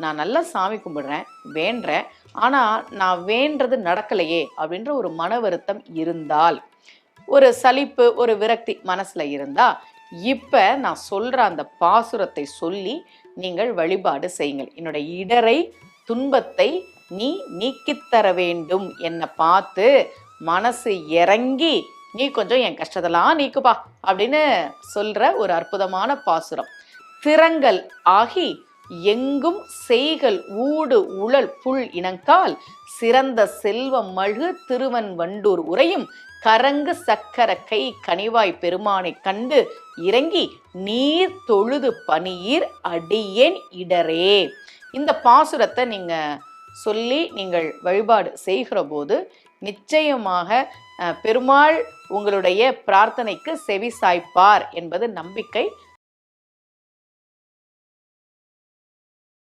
நான் நல்லா சாமி கும்பிடுறேன், வேண்டுறேன், ஆனால் நான் வேண்டது நடக்கலையே அப்படின்ற ஒரு மன வருத்தம் இருந்தால், ஒரு சலிப்பு, ஒரு விரக்தி மனசில் இருந்தால், இப்போ நான் சொல்கிற அந்த பாசுரத்தை சொல்லி நீங்கள் வழிபாடு செய்யுங்கள். என்னோட இடரை துன்பத்தை நீ நீக்கித்தர வேண்டும், என்னை பார்த்து மனசு இறங்கி நீ கொஞ்சம் என் கஷ்டத்தெல்லாம் நீக்குப்பா அப்படின்னு சொல்கிற ஒரு அற்புதமான பாசுரம். திறங்கள் ஆகி எங்கும் செய்கள் ஊடு உழல் புல் இனங்கால் சிறந்த செல்வம் மழ்கு திருவன் வண்டூர் உரையும் கரங்கு சக்கர கை கனிவாய் பெருமானை கண்டு இறங்கி நீர் தொழுது பணியீர் அடியேன் இடரே. இந்த பாசுரத்தை நீங்கள் சொல்லி நீங்கள் வழிபாடு செய்கிற போது நிச்சயமாக பெருமாள் உங்களுடைய பிரார்த்தனைக்கு செவி சாய்ப்பார் என்பது நம்பிக்கை.